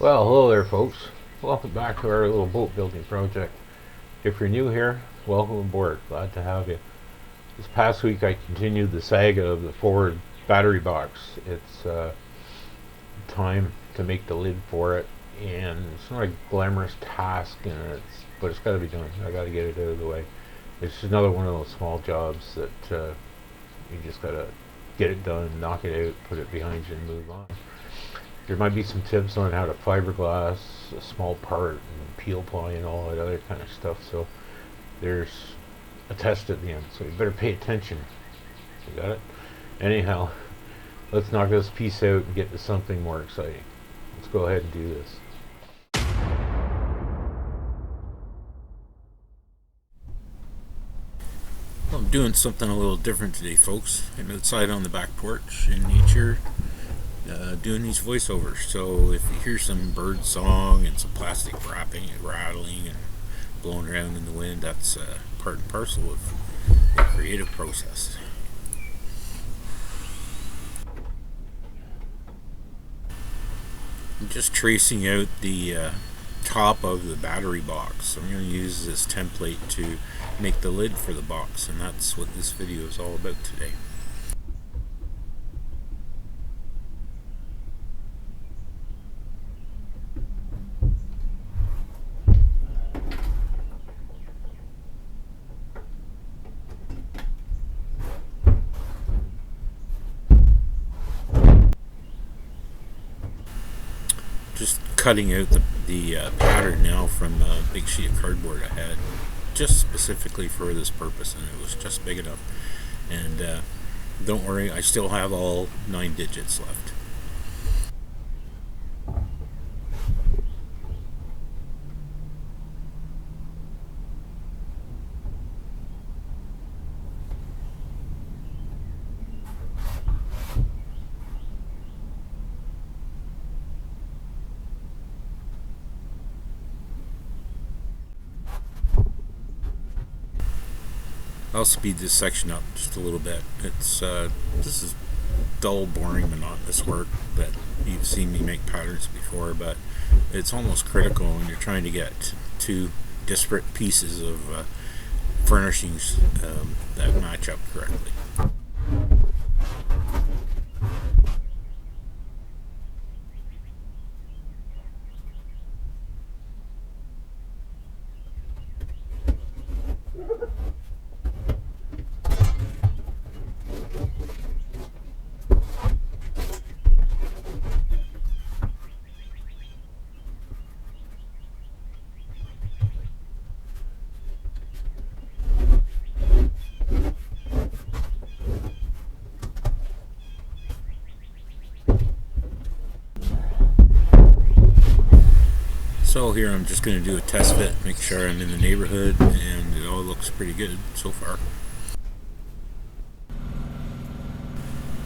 Well, hello there, folks. Welcome back to our little boat building project. If you're new here, welcome aboard. Glad to have you. This past week I continued the saga of the forward battery box. It's time to make the lid for it, and it's not a glamorous task, but it's got to be done. I got to get it out of the way. It's just another one of those small jobs that you just got to get it done, knock it out, put it behind you, and move on. There might be some tips on how to fiberglass a small part and peel ply and all that other kind of stuff. So there's a test at the end. So you better pay attention. You got it? Anyhow, let's knock this piece out and get to something more exciting. Let's go ahead and do this. Well, I'm doing something a little different today, folks. I'm outside on the back porch in nature. Doing these voiceovers, so if you hear some bird song and some plastic wrapping and rattling and blowing around in the wind, that's part and parcel of the creative process. I'm just tracing out the top of the battery box. I'm going to use this template to make the lid for the box, and that's what this video is all about today. Just cutting out the pattern now from a big sheet of cardboard I had just specifically for this purpose, and it was just big enough. And don't worry, I still have all 9 digits left. I'll speed this section up just a little bit. This is dull, boring, monotonous work that you've seen me make patterns before, but it's almost critical when you're trying to get two disparate pieces of furnishings that match up correctly. So here I'm just going to do a test fit, make sure I'm in the neighborhood, and it all looks pretty good so far.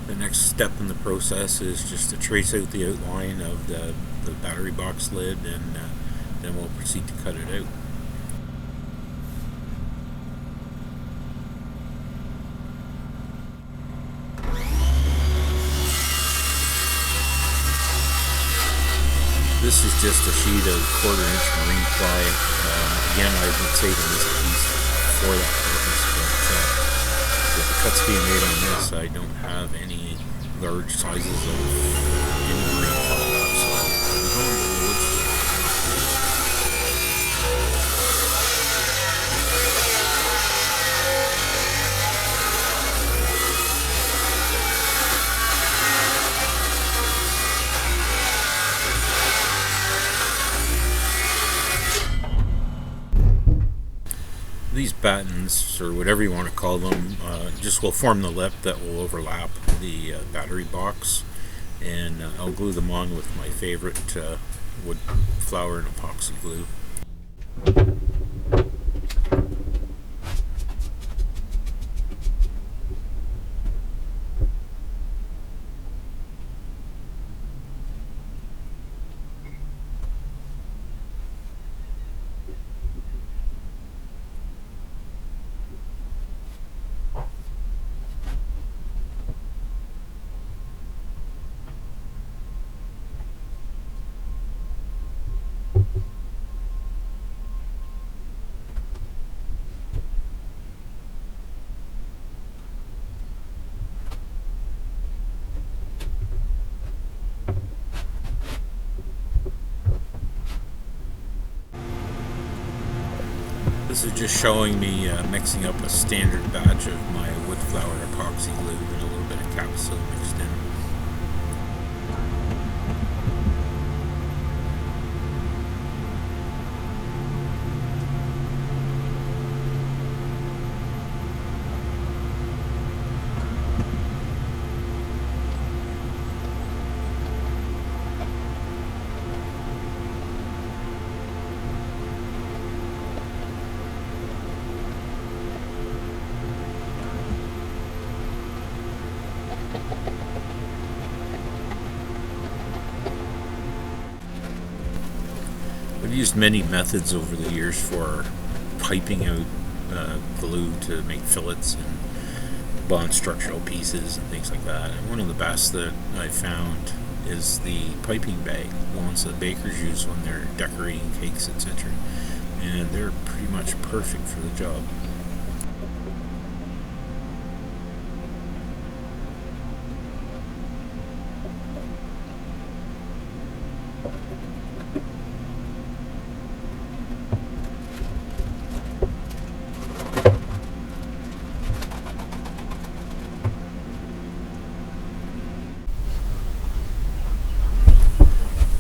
The next step in the process is just to trace out the outline of the battery box lid, and then we'll proceed to cut it out. This is just a sheet of 1/4 inch marine ply. Again, I've been saving this piece for that purpose, but with the cuts being made on this, I don't have any large sizes of any marine ply left, so I'll be going to the wood store. These battens, or whatever you want to call them, just will form the lip that will overlap the battery box, and I'll glue them on with my favorite wood flour and epoxy glue. This is just showing me mixing up a standard batch of my wood flour epoxy glue and a little bit of capsule mixed in. I've used many methods over the years for piping out glue to make fillets and bond structural pieces and things like that. And one of the best that I found is the piping bag, ones that bakers use when they're decorating cakes, etc. And they're pretty much perfect for the job.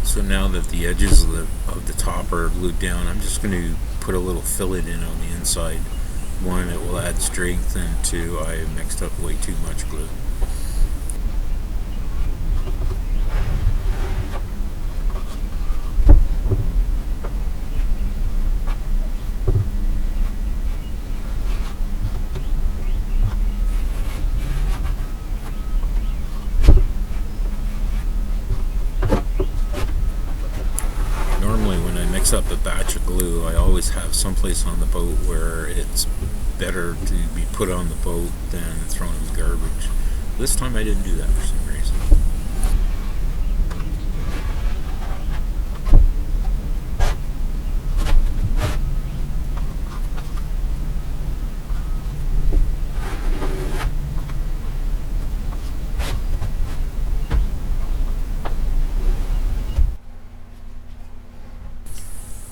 So now that the edges of the top are glued down, I'm just going to put a little fillet in on the inside. One, it will add strength, and two, I mixed up way too much glue. Normally when I mix up a batch of glue, I always have someplace on the boat where it's better to be put on the boat than thrown in the garbage. This time I didn't do that for some reason.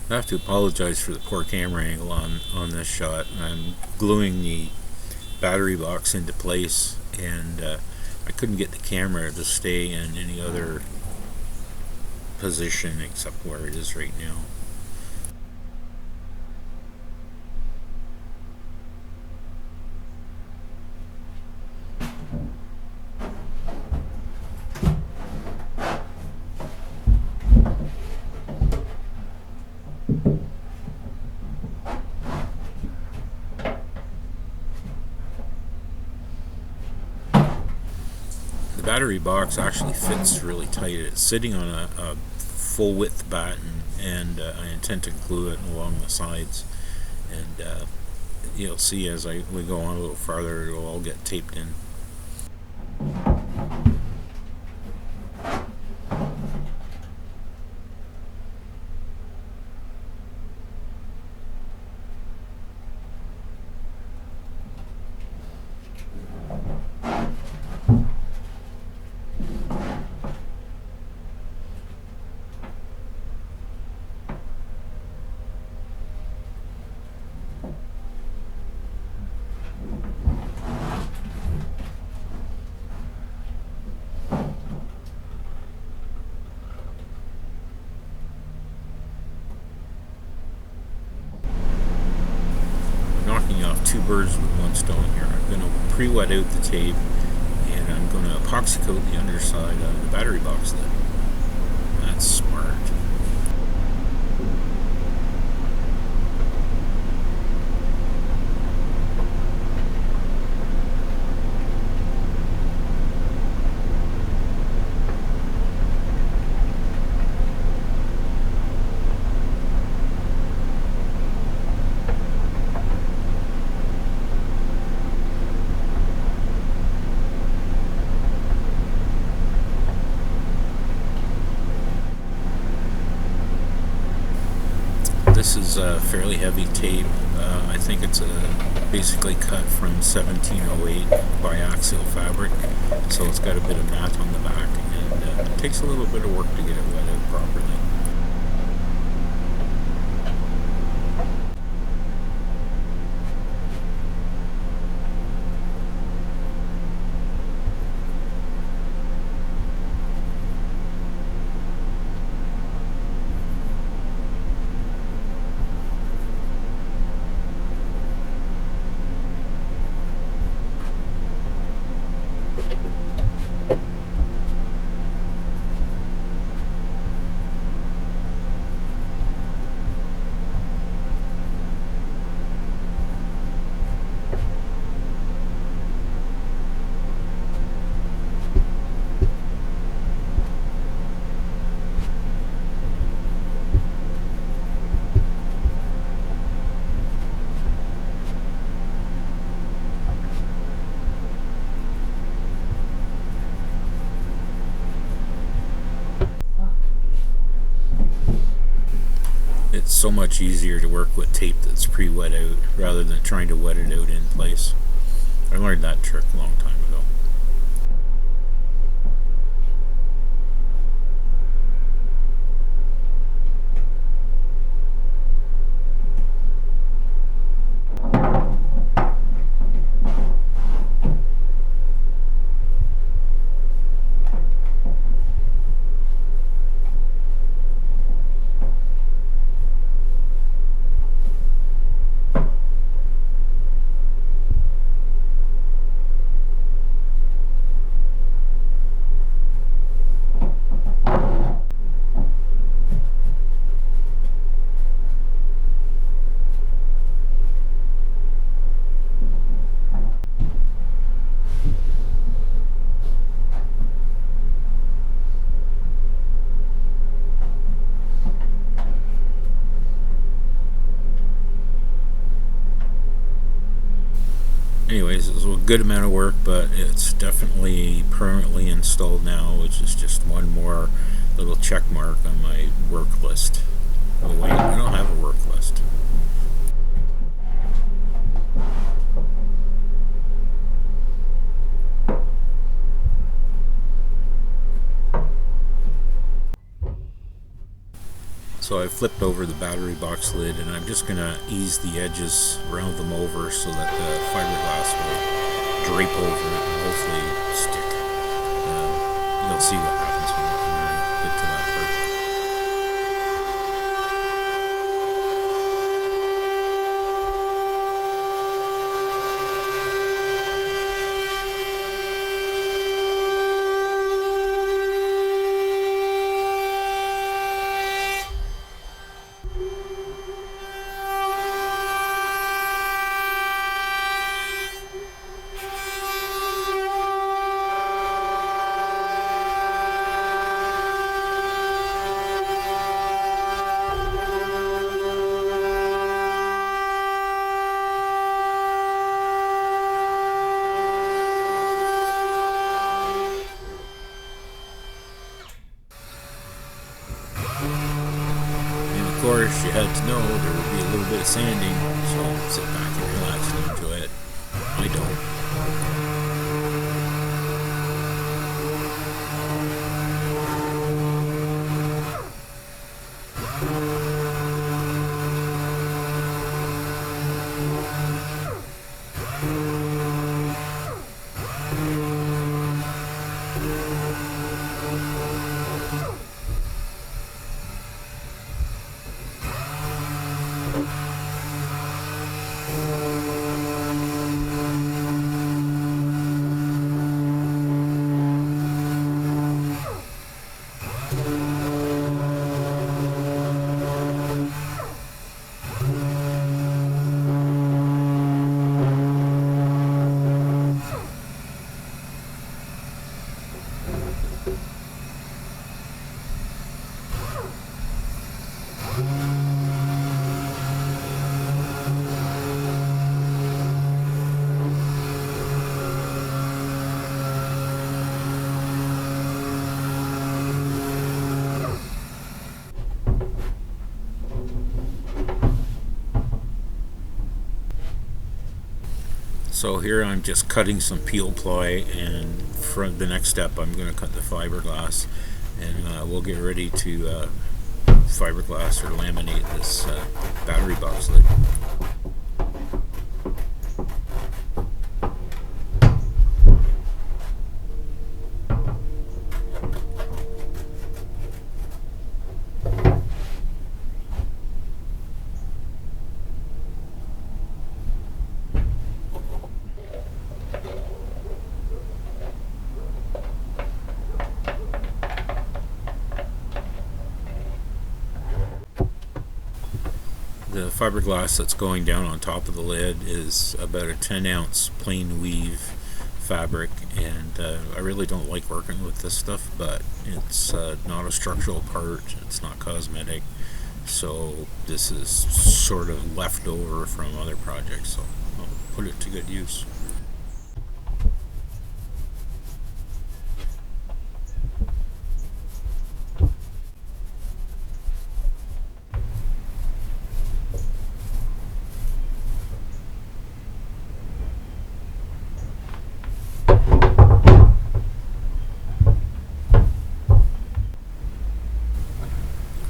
I have to apologize for the poor camera angle on this shot. I'm gluing the battery box into place, and I couldn't get the camera to stay in any other position except where it is right now. The battery box actually fits really tight. It's sitting on a full width batten, and I intend to glue it along the sides, and you'll see as we go on a little farther, it'll all get taped in. Knocking off two birds with one stone here. I'm going to pre-wet out the tape, and I'm going to epoxy coat the underside of the battery box lid. That's smart. This is a fairly heavy tape. I think it's basically cut from 1708 biaxial fabric, so it's got a bit of mat on the back, and it takes a little bit of work to get it wet out properly. it's so much easier to work with tape that's pre-wet out rather than trying to wet it out in place. I learned that trick a long time ago. Anyways, it was a good amount of work, but it's definitely permanently installed now, which is just one more little check mark on my work list. Oh wait, I don't have a work list. So I flipped over the battery box lid, and I'm just going to ease the edges, round them over so that the fiberglass will drape over it and hopefully stick. You'll see what happens when I get to that part. Of course, you had to know there would be a little bit of sanding, so sit back and relax and enjoy it. I don't. So here I'm just cutting some peel ply, and for the next step I'm going to cut the fiberglass, and we'll get ready to fiberglass or laminate this battery box lid. The fiberglass that's going down on top of the lid is about a 10-ounce plain weave fabric, and I really don't like working with this stuff, but it's not a structural part, it's not cosmetic, so this is sort of left over from other projects, so I'll put it to good use.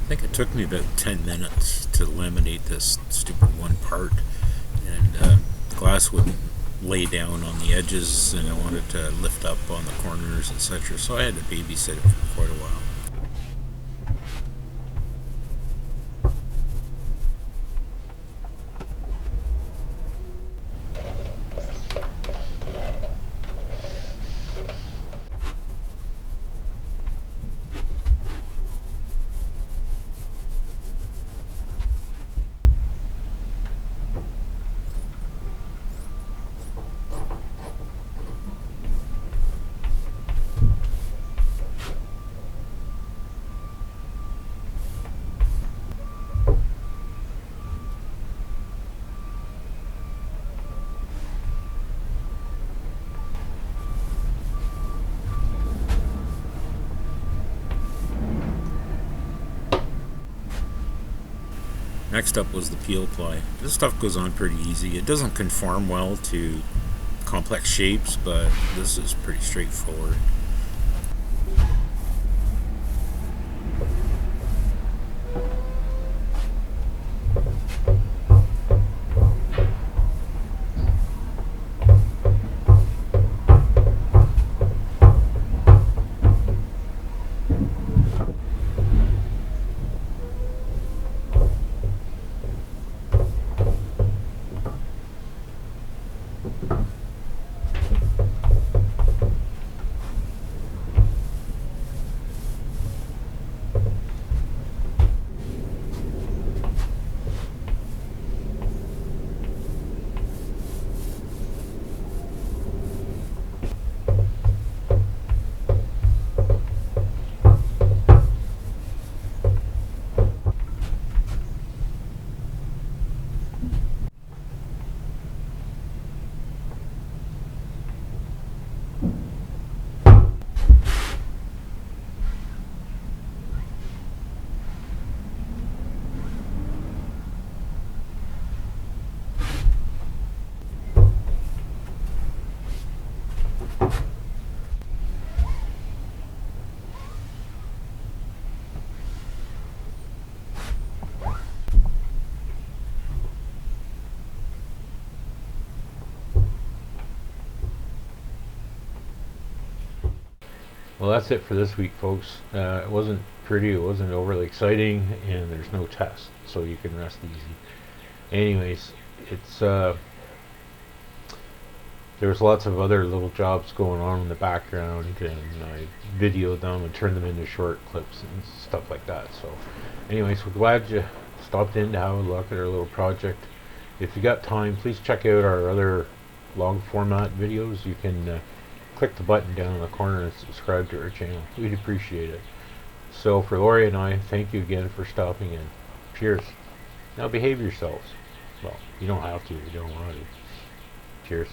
think it took me about 10 minutes to laminate this stupid one part, and glass wouldn't lay down on the edges, and I wanted to lift up on the corners, etc. So I had to babysit it for quite a while. Next up was the peel ply. This stuff goes on pretty easy. It doesn't conform well to complex shapes, but this is pretty straightforward. Well, that's it for this week, folks. It wasn't pretty, it wasn't overly exciting, and there's no test, so you can rest easy. Anyways, it's there's lots of other little jobs going on in the background, and I videoed them and turned them into short clips and stuff like that. So anyways, we're glad you stopped in to have a look at our little project. If you got time, please check out our other long format videos. You can click the button down in the corner and subscribe to our channel. We'd appreciate it. So for Lori and I, thank you again for stopping in. Cheers. Now behave yourselves. Well, you don't have to if you don't want to. Cheers.